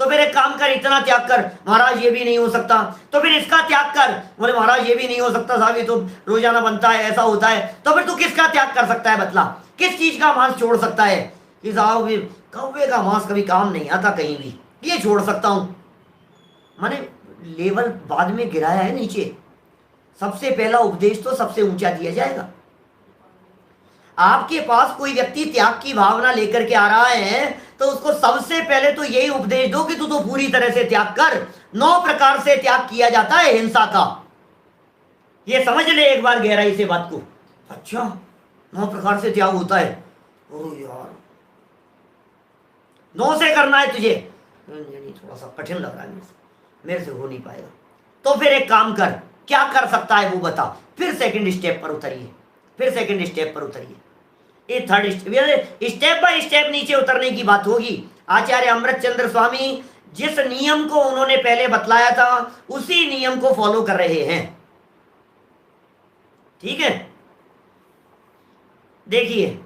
तो फिर एक काम कर, इतना त्याग कर। महाराज ये भी नहीं हो सकता, तो फिर इसका त्याग कर। बोले महाराज ये भी नहीं हो सकता साहब, ये तो रोजाना बनता है, ऐसा होता है। तो फिर तू किसका त्याग कर सकता है? बतला, किस चीज का मांस छोड़ सकता है? कि साहब कौवे का मांस कभी काम नहीं आता कहीं भी, ये छोड़ सकता हूं। मैंने लेवल बाद में गिराया है नीचे। सबसे पहला उपदेश तो सबसे ऊंचा दिया जाएगा। आपके पास कोई व्यक्ति त्याग की भावना लेकर के आ रहा है तो उसको सबसे पहले तो यही उपदेश दो कि तू तो पूरी तरह से त्याग कर। 9 प्रकार से त्याग किया जाता है हिंसा का, ये समझ ले एक बार गहराई से बात को। अच्छा 9 प्रकार से त्याग होता है, ओ यार 9 से करना है तुझे, नहीं थोड़ा सा कठिन लग रहा है मेरे से हो नहीं पाएगा। तो फिर एक काम कर, क्या कर सकता है वो बता। फिर सेकंड स्टेप पर उतरिए, फिर सेकंड स्टेप पर उतरिए। ये थर्ड स्टेप बाय स्टेप नीचे उतरने की बात होगी। आचार्य अमृतचंद्र स्वामी जिस नियम को उन्होंने पहले बतलाया था उसी नियम को फॉलो कर रहे हैं। ठीक है, देखिए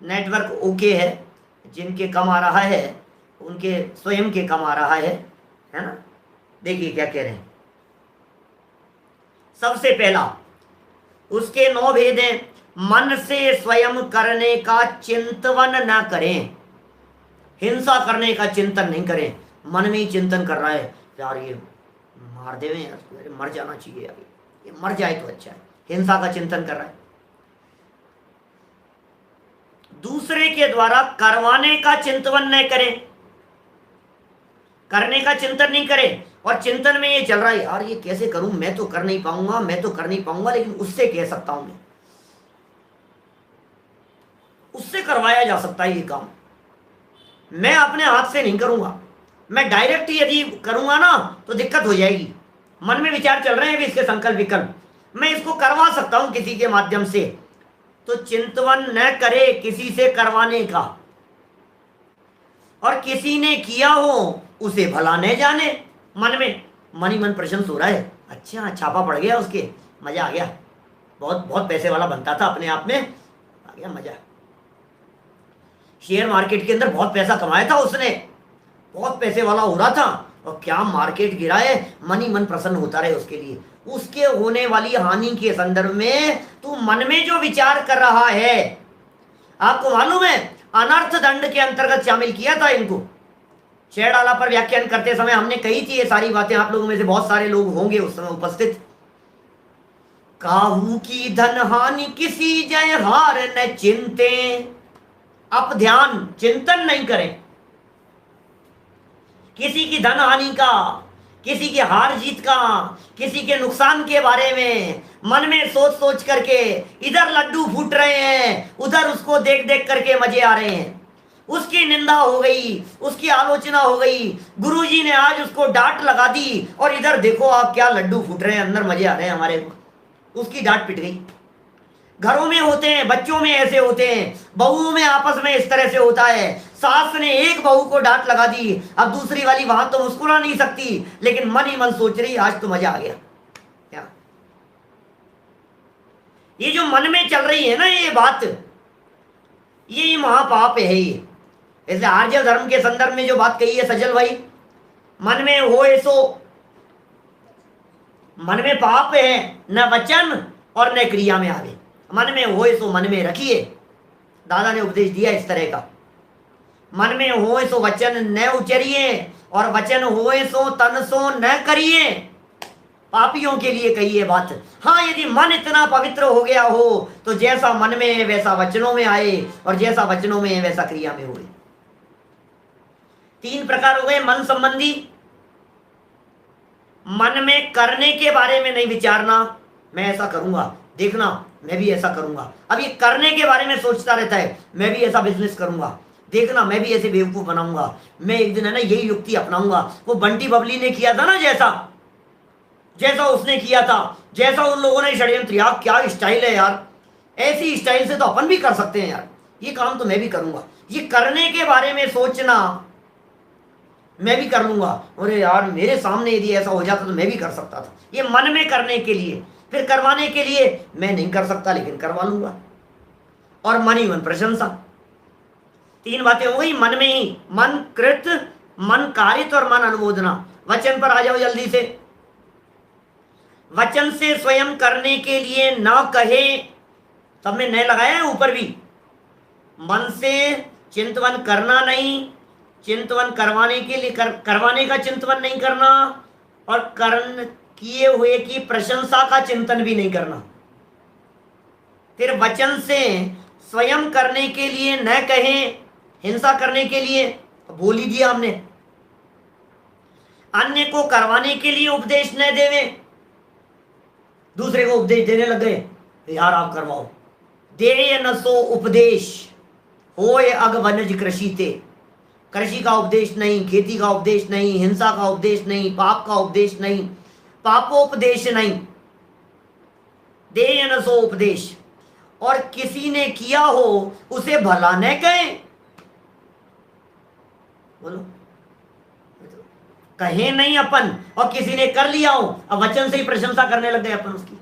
नेटवर्क ओके है, जिनके कम आ रहा है उनके स्वयं के कम आ रहा है ना। देखिए क्या कह रहे हैं। सबसे पहला उसके 9 भेद हैं। मन से स्वयं करने का चिंतन न करें, हिंसा करने का चिंतन नहीं करें। मन में ही चिंतन कर रहा है यार ये मार देवे यार, मर जाना चाहिए यार, ये मर जाए तो अच्छा है, हिंसा का चिंतन कर रहा है। दूसरे के द्वारा करवाने का चिंतन न करें, करने का चिंतन नहीं करें। और चिंतन में ये चल रहा है यार ये कैसे करूं, मैं तो कर नहीं पाऊंगा, मैं तो कर नहीं पाऊंगा, लेकिन उससे कह सकता हूं, मैं उससे करवाया जा सकता है ये काम, मैं अपने हाथ से नहीं करूंगा। मैं डायरेक्ट यदि करूंगा ना तो दिक्कत हो जाएगी। मन में विचार चल रहे हैं भी इसके संकल्प विकल्प, मैं इसको करवा सकता हूं किसी के माध्यम से। तो चिंतन न करे किसी से करवाने का, और किसी ने किया हो उसे भला न जाने। मन में मन ही मन प्रशंस हो रहा है, अच्छा छापा पड़ गया उसके, मजा आ गया, बहुत बहुत पैसे वाला बनता था अपने आप में, आ गया मजा। शेयर मार्केट के अंदर बहुत पैसा कमाया था उसने, बहुत पैसे वाला हो रहा था, और क्या मार्केट गिरा है, मन ही मन प्रसन्न होता रहे उसके लिए। उसके होने वाली हानि के संदर्भ में तू मन में जो विचार कर रहा है, आपको मालूम है अनर्थ दंड के अंतर्गत शामिल किया था इनको। शेरडाला पर व्याख्यान करते समय हमने कही थी ये सारी बातें, आप लोगों में से बहुत सारे लोग होंगे उस समय उपस्थित। काहू की धन हानि किसी जय हार न चिंते, आप ध्यान चिंतन नहीं करें किसी की धन हानि का, किसी की हार जीत का, किसी के नुकसान के बारे में मन में सोच सोच करके इधर लड्डू फूट रहे हैं, उधर उसको देख देख करके मजे आ रहे हैं। उसकी निंदा हो गई, उसकी आलोचना हो गई, गुरुजी ने आज उसको डांट लगा दी, और इधर देखो आप क्या लड्डू फूट रहे हैं, अंदर मजे आ रहे हैं हमारे, उसकी डांट पिट गई। घरों में होते हैं, बच्चों में ऐसे होते हैं, बहुओं में आपस में इस तरह से होता है। सास ने एक बहू को डांट लगा दी, अब दूसरी वाली वहां तो मुस्कुरा नहीं सकती, लेकिन मन ही मन सोच रही आज तो मजा आ गया। क्या ये जो मन में चल रही है ना ये बात, ये महापाप है ये। इसलिए आर्य धर्म के संदर्भ में जो बात कही है सजल भाई, मन में हो सो, मन में पाप है न वचन और न क्रिया में आवे। मन में हो सो मन में रखिए, दादा ने उपदेश दिया इस तरह का। मन में हो सो वचन न उचरिए, और वचन हो सो तन सो न करिए। पापियों के लिए कही है बात। हाँ यदि मन इतना पवित्र हो गया हो तो जैसा मन में है वैसा वचनों में आए, और जैसा वचनों में है वैसा क्रिया में होए। 3 प्रकार हो गए मन संबंधी। मन में करने के बारे में नहीं विचारना, मैं ऐसा करूंगा, देखना मैं भी ऐसा करूंगा। अब ये करने के बारे में सोचता रहता है, मैं भी ऐसा बिजनेस करूंगा, देखना मैं भी ऐसे बेवकूफ बनाऊंगा, मैं एक दिन है ना यही युक्ति अपनाऊंगा। वो बंटी बबली ने किया था ना, जैसा उसने किया था, जैसा उन लोगों ने षड्यंत्र, यार क्या स्टाइल है यार, ऐसी स्टाइल से तो अपन भी कर सकते हैं यार, ये काम तो मैं भी करूंगा। ये करने के बारे में सोचना, मैं भी कर लूंगा, अरे यार मेरे सामने यदि ऐसा हो जाता तो मैं भी कर सकता था। ये मन में करने के लिए। फिर करवाने के लिए मैं नहीं कर सकता लेकिन करवा लूंगा, और मन ही मन प्रशंसा। 3 बातें हो गई मन में ही, मन कृत, मन कारित और मन अनुमोदना। वचन पर आ जाओ जल्दी से। वचन से स्वयं करने के लिए न कहे, सब में न लगाया है ऊपर भी। मन से चिंतन करना नहीं, चिंतन करवाने के लिए करवाने का चिंतन नहीं करना, और कर्ण किए हुए की प्रशंसा का चिंतन भी नहीं करना। फिर वचन से स्वयं करने के लिए न कहें, हिंसा करने के लिए बोल ही दिया हमने। अन्य को करवाने के लिए उपदेश न देवे, दूसरे को उपदेश देने लग गए, यार आप करवाओ। दे न सो उपदेश होए अग वनज कृषि थे, कृषि का उपदेश नहीं, खेती का उपदेश नहीं, हिंसा का उपदेश नहीं, पाप का उपदेश नहीं, पापोपदेश नहीं। दे न सो उपदेश, और किसी ने किया हो उसे भला न कहे। बोलो, कहे नहीं अपन, और किसी ने कर लिया हो, अब वचन से ही प्रशंसा करने लग गए अपन उसकी।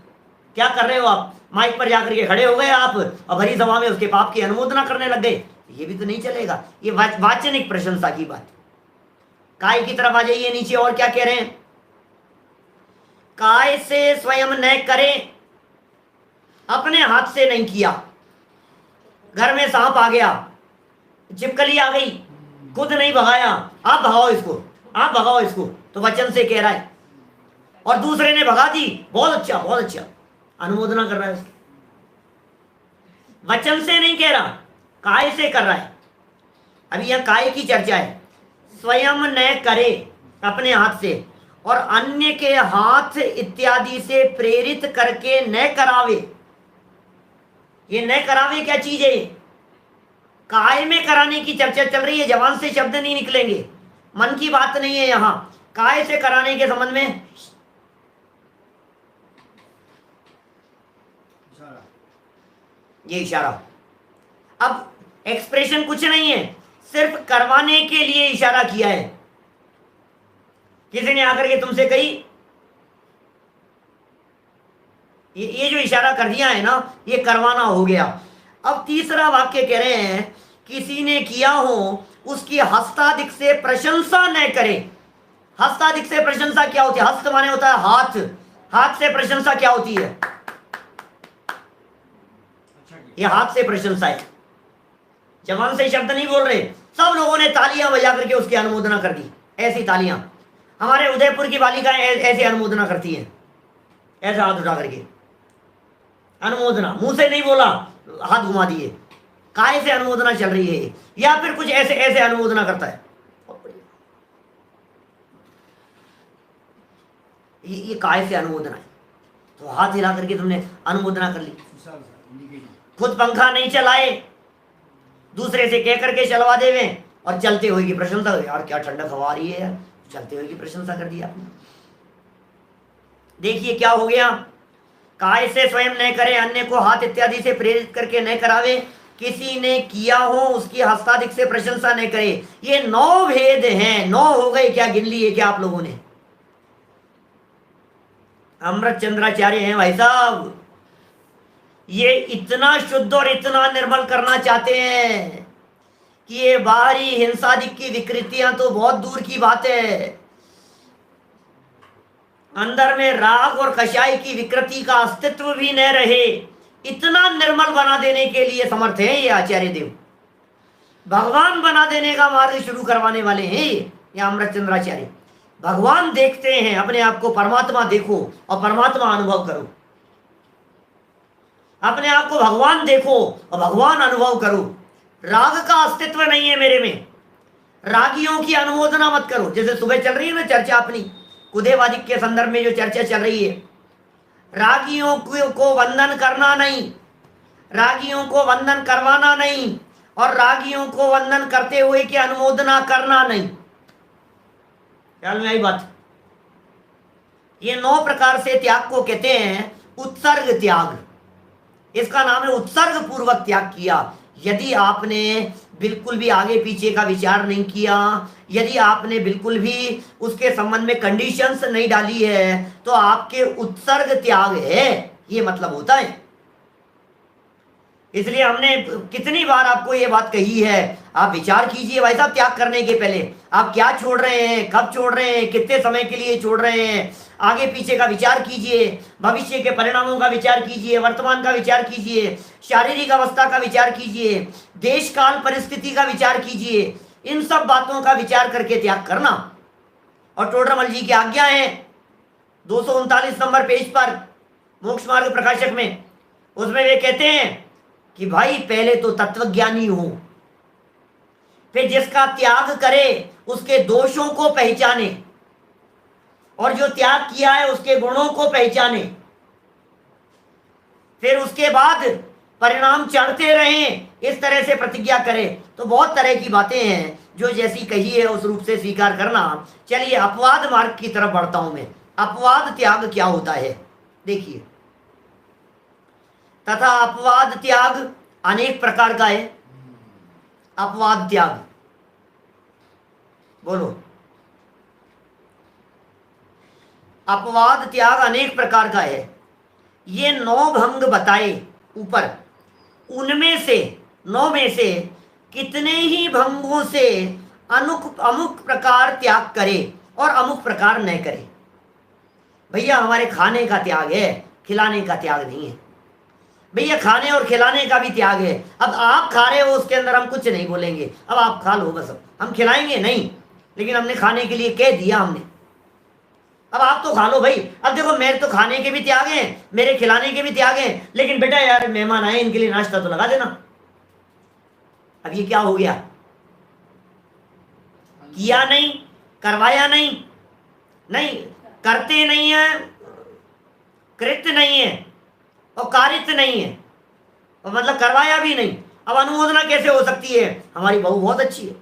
क्या कर रहे हो आप? माइक पर जाकर के खड़े हो गए आप और भरी सभा में उसके पाप की अनुमोदना करने लग गए। ये भी तो नहीं चलेगा, ये वाचनिक प्रशंसा की बात। काय की तरफ आ जाइए नीचे, और क्या कह रहे हैं? काय से स्वयं न करे, अपने हाथ से नहीं किया। घर में सांप आ गया, छिपकली आ गई, खुद नहीं भगाया, आप भगाओ इसको, आप भगाओ इसको, तो वचन से कह रहा है। और दूसरे ने भगा दी, बहुत अच्छा बहुत अच्छा, अनुमोदना कर रहा है उसकी। वचन से नहीं कह रहा, काय से कर रहा है। अभी यह काय की चर्चा है। स्वयं न करे अपने हाथ से, और अन्य के हाथ इत्यादि से प्रेरित करके न करावे। ये न करावे क्या चीज है? काय में कराने की चर्चा चल रही है, जवान से शब्द नहीं निकलेंगे, मन की बात नहीं है यहां। काय से कराने के संबंध में ये इशारा। अब एक्सप्रेशन कुछ नहीं है, सिर्फ करवाने के लिए इशारा किया है। किसी ने आकर के तुमसे कही, ये जो इशारा कर दिया है ना, ये करवाना हो गया। अब तीसरा वाक्य कह रहे हैं, किसी ने किया हो उसकी हस्तादिक से प्रशंसा न करे। हस्तादिक से प्रशंसा क्या होती है? हस्त माने होता है हाथ, हाथ से प्रशंसा क्या होती है? ये हाथ से प्रशंसा है। जवान से शब्द नहीं बोल रहे, सब लोगों ने तालियां बजा करके उसकी अनुमोदना कर दी। ऐसी तालियां हमारे उदयपुर की बालिकाएं ऐसी अनुमोदना करती हैं, ऐसा हाथ उठा करके अनुमोदना, मुंह से नहीं बोला, हाथ घुमा दिए। काय से अनुमोदना चल रही है, या फिर कुछ ऐसे ऐसे अनुमोदना करता है। ये काय से अनुमोदना है, तो हाथ हिला करके तुमने अनुमोदना कर ली। खुद पंखा नहीं चलाए, दूसरे से कह करके चलवा देवे, और चलते हुए की प्रशंसा। यार क्या ठंडक हवा आ रही है यार, चलते हुए की प्रशंसा कर दी आपने। देखिए क्या हो गया, काय से स्वयं न करे, अन्य को हाथ इत्यादि से प्रेरित करके न करावे, किसी ने किया हो उसकी हस्तादिक से प्रशंसा न करे। ये 9 भेद हैं। 9 हो गए, क्या गिन लिए क्या आप लोगों ने? अमृत चंद्राचार्य हैं भाई साहब, ये इतना शुद्ध और इतना निर्मल करना चाहते हैं कि ये बाहरी हिंसादिक की विकृतियां तो बहुत दूर की बात है, अंदर में राग और कषाय की विकृति का अस्तित्व भी न रहे, इतना निर्मल बना देने के लिए समर्थ हैं ये आचार्य देव। भगवान बना देने का मार्ग शुरू करवाने वाले हैं ये अमृत चंद्राचार्य। भगवान देखते हैं, अपने आप को परमात्मा देखो और परमात्मा अनुभव करो। अपने आप को भगवान देखो और भगवान अनुभव करो। राग का अस्तित्व नहीं है मेरे में, रागियों की अनुमोदना मत करो। जैसे सुबह चल रही है ना चर्चा अपनी कुदेवादिक के संदर्भ में जो चर्चा चल रही है, रागियों को वंदन करना नहीं, रागियों को वंदन करवाना नहीं, और रागियों को वंदन करते हुए की अनुमोदना करना नहीं। ख्याल में आई बात? ये 9 प्रकार से त्याग को कहते हैं उत्सर्ग त्याग। इसका नाम है उत्सर्ग पूर्वक त्याग किया। यदि आपने बिल्कुल भी आगे पीछे का विचार नहीं किया, यदि आपने बिल्कुल भी उसके संबंध में कंडीशंस नहीं डाली है, तो आपके उत्सर्ग त्याग है, ये मतलब होता है। इसलिए हमने कितनी बार आपको ये बात कही है, आप विचार कीजिए भाई साहब, त्याग करने के पहले आप क्या छोड़ रहे हैं, कब छोड़ रहे हैं, कितने समय के लिए छोड़ रहे हैं। आगे पीछे का विचार कीजिए, भविष्य के परिणामों का विचार कीजिए, वर्तमान का विचार कीजिए, शारीरिक अवस्था का विचार कीजिए, देश काल परिस्थिति का विचार कीजिए। इन सब बातों का विचार करके त्याग करना। और टोडरमल जी की आज्ञा है 239 नंबर पेज पर मोक्ष मार्ग प्रकाशक में, उसमें वे कहते हैं कि भाई पहले तो तत्वज्ञानी हो, फिर जिसका त्याग करे उसके दोषों को पहचाने, और जो त्याग किया है उसके गुणों को पहचाने, फिर उसके बाद परिणाम चढ़ते रहें, इस तरह से प्रतिज्ञा करें। तो बहुत तरह की बातें हैं जो जैसी कही है उस रूप से स्वीकार करना। चलिए अपवाद मार्ग की तरफ बढ़ता हूं मैं। अपवाद त्याग क्या होता है देखिए। तथा अपवाद त्याग अनेक प्रकार का है। अपवाद त्याग बोलो। अपवाद त्याग अनेक प्रकार का है। ये 9 भंग बताए ऊपर, उनमें से 9 में से कितने ही भंगों से अमुक प्रकार त्याग करे और अमुक प्रकार न करे। भैया हमारे खाने का त्याग है, खिलाने का त्याग नहीं है। भैया खाने और खिलाने का भी त्याग है। अब आप खा रहे हो उसके अंदर हम कुछ नहीं बोलेंगे, अब आप खा लो बस, हम खिलाएंगे नहीं, लेकिन हमने खाने के लिए कह दिया हमने, अब आप तो खा लो भाई। अब देखो मेरे तो खाने के भी त्याग हैं, मेरे खिलाने के भी त्याग हैं, लेकिन बेटा यार मेहमान आए इनके लिए नाश्ता तो लगा देना। अब ये क्या हो गया? किया नहीं, करवाया नहीं, नहीं करते नहीं है, कृत नहीं है और कारित नहीं है, और मतलब करवाया भी नहीं। अब अनुमोदना कैसे हो सकती है? हमारी बहू बहुत अच्छी है,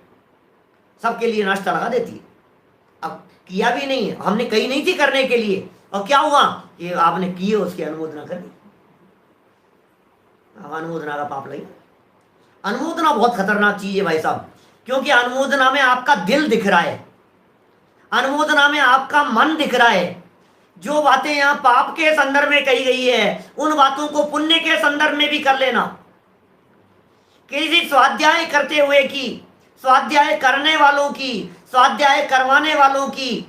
सबके लिए नाश्ता लगा देती है। अब किया भी नहीं है, हमने कही नहीं थी करने के लिए, और क्या हुआ कि आपने किए उसकी अनुमोदना कर दी। अनुमोदना का पाप लगे। अनुमोदना बहुत खतरनाक चीज है भाई साहब, क्योंकि अनुमोदना में आपका दिल दिख रहा है, अनुमोदना में आपका मन दिख रहा है। जो बातें यहां पाप के संदर्भ में कही गई है उन बातों को पुण्य के संदर्भ में भी कर लेना। किसी स्वाध्याय करते हुए की, स्वाध्याय करने वालों की, स्वाध्याय करवाने वालों की,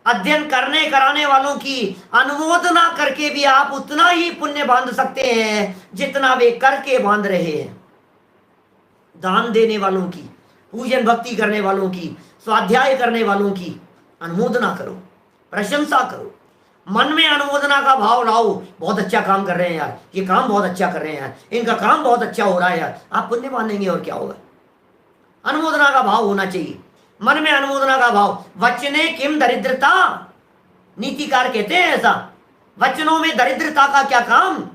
अध्ययन करने कराने वालों की अनुमोदना करके भी आप उतना ही पुण्य बांध सकते हैं जितना वे करके बांध रहे हैं। दान देने वालों की, पूजन भक्ति करने वालों की, स्वाध्याय करने वालों की अनुमोदना करो, प्रशंसा करो, मन में अनुमोदना का भाव लाओ। बहुत अच्छा काम कर रहे हैं यार, ये काम बहुत अच्छा कर रहे हैं यार, इनका काम बहुत अच्छा हो रहा है यार, आप पुण्य मानेंगे और क्या होगा। अनुमोदना का भाव होना चाहिए, मन में अनुमोदना का भाव। वचने किम दरिद्रता, नीतिकार कहते हैं ऐसा, वचनों में दरिद्रता का क्या काम।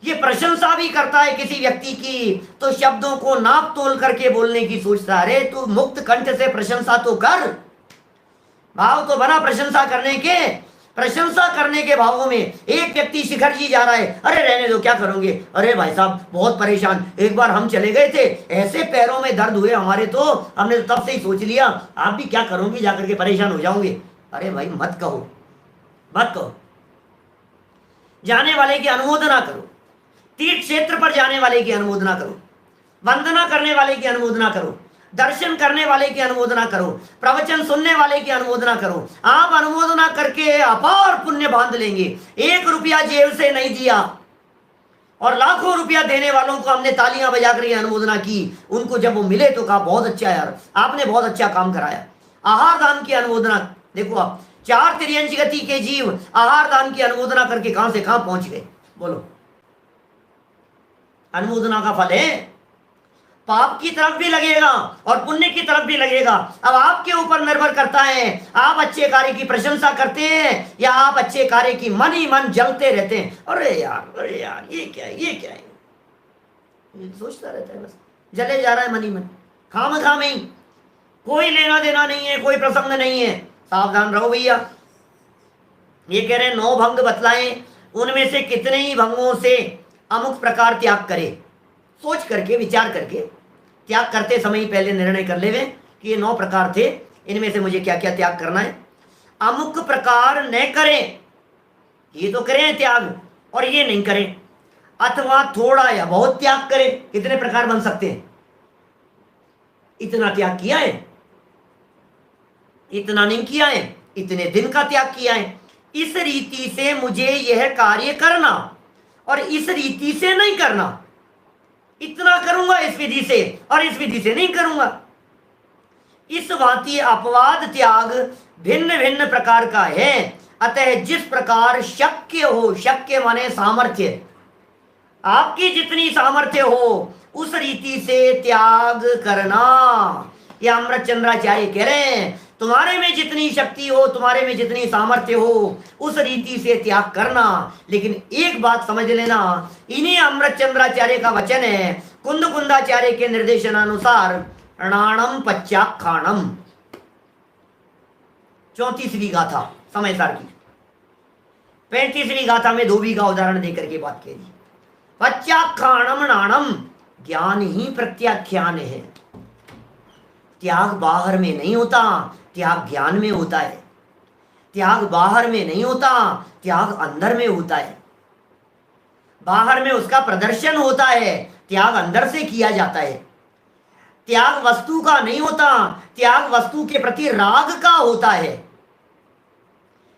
ये प्रशंसा भी करता है किसी व्यक्ति की तो शब्दों को नाप तोल करके बोलने की सोचता है। तू मुक्त कंठ से प्रशंसा तो कर, भाव तो बना प्रशंसा करने के। प्रशंसा करने के भावों में एक व्यक्ति शिखर जी जा रहा है, अरे रहने दो क्या करोगे, अरे भाई साहब बहुत परेशान, एक बार हम चले गए थे ऐसे पैरों में दर्द हुए हमारे, तो हमने तो तब से ही सोच लिया आप भी क्या करोगे जाकर के परेशान हो जाओगे। अरे भाई मत कहो, मत कहो। जाने वाले की अनुमोदना करो, तीर्थ क्षेत्र पर जाने वाले की अनुमोदना करो, वंदना करने वाले की अनुमोदना करो, दर्शन करने वाले की अनुमोदना करो, प्रवचन सुनने वाले की अनुमोदना करो। आप अनुमोदना करके अपार पुण्य बांध लेंगे। 1 रुपया जेब से नहीं दिया और लाखों रुपया देने वालों को हमने तालियां बजाकर अनुमोदना की, उनको जब वो मिले तो कहा बहुत अच्छा यार, आपने बहुत अच्छा काम कराया। आहार दान की अनुमोदना देखो, आप 4 तिर्यंच गति के जीव आहार दान की अनुमोदना करके कहां से कहां पहुंच गए। बोलो, अनुमोदना का फल है, पाप की तरफ भी लगेगा और पुण्य की तरफ भी लगेगा। अब आपके ऊपर निर्भर करता है, आप अच्छे कार्य की प्रशंसा करते हैं या आप अच्छे कार्य की मन ही मन जलते रहते हैं। अरे यार ये क्या है, ये क्या है, ये सोचता रहता है, बस जले जा रहा है मन ही मन, खाम ही, कोई लेना देना नहीं है, कोई प्रसंग नहीं है। सावधान रहो भैया। ये कह रहे 9 भंग बतलाएं, उनमें से कितने ही भंगों से अमुक प्रकार त्याग करे। सोच करके विचार करके त्याग करते समय ही पहले निर्णय कर लेवे कि ये 9 प्रकार थे, इनमें से मुझे क्या क्या त्याग करना है। अमुक प्रकार न करें, ये तो करें त्याग और ये नहीं करें, अथवा थोड़ा या बहुत त्याग करें। कितने प्रकार बन सकते हैं? इतना त्याग किया है, इतना नहीं किया है, इतने दिन का त्याग किया है, इस रीति से मुझे यह कार्य करना और इस रीति से नहीं करना, इतना करूंगा इस विधि से और इस विधि से नहीं करूंगा। इस भांति अपवाद त्याग भिन्न भिन्न प्रकार का है। अतः जिस प्रकार शक्य हो, शक्य माने सामर्थ्य, आपकी जितनी सामर्थ्य हो उस रीति से त्याग करना। ये अमृत चंद्राचार्य कह रहे हैं, तुम्हारे में जितनी शक्ति हो, तुम्हारे में जितनी सामर्थ्य हो, उस रीति से त्याग करना। लेकिन एक बात समझ लेना, इन्हीं अमृत चंद्राचार्य का वचन है, कुंद कुंदाचार्य के निर्देशनानुसार णाणम पच्चाखाणम, 34वीं गाथा समय सार की, 35वीं गाथा में धोबी का उदाहरण देकर के बात कही। पच्चाखाणम नाणम, ज्ञान ही प्रत्याख्यान है। त्याग बाहर में नहीं होता, त्याग ज्ञान में होता है। त्याग बाहर में नहीं होता, त्याग अंदर में होता है। बाहर में उसका प्रदर्शन होता है, त्याग अंदर से किया जाता है। त्याग वस्तु का नहीं होता, त्याग वस्तु के प्रति राग का होता है।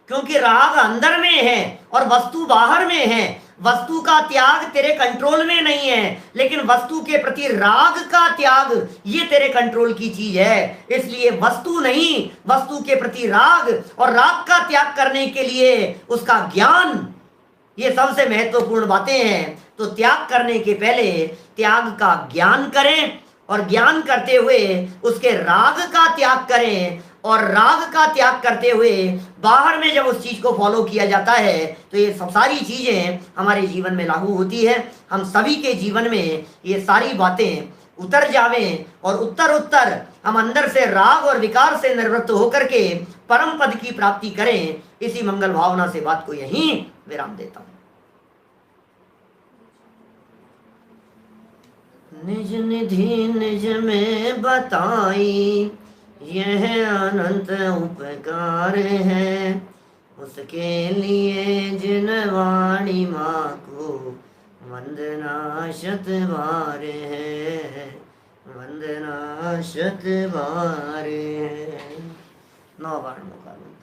क्योंकि राग अंदर में है और वस्तु बाहर में है। वस्तु का त्याग तेरे कंट्रोल में नहीं है, लेकिन वस्तु के प्रति राग का त्याग ये तेरे कंट्रोल की चीज है। इसलिए वस्तु नहीं, वस्तु के प्रति राग, और राग का त्याग करने के लिए उसका ज्ञान, ये सबसे महत्वपूर्ण बातें हैं। तो त्याग करने के पहले त्याग का ज्ञान करें, और ज्ञान करते हुए उसके राग का त्याग करें, और राग का त्याग करते हुए बाहर में जब उस चीज को फॉलो किया जाता है तो ये सब सारी चीजें हमारे जीवन में लागू होती है। हम सभी के जीवन में ये सारी बातें उतर जावें, और उत्तर उत्तर हम अंदर से राग और विकार से निवृत्त होकर के परम पद की प्राप्ति करें। इसी मंगल भावना से बात को यहीं विराम देता हूं। निज निधि निज में बताई, यह अनंत उपकार है, उसके लिए जिन वाणी माँ को वंदना शत बार है, वंदना शत बार है। 9 बार मुकाबला।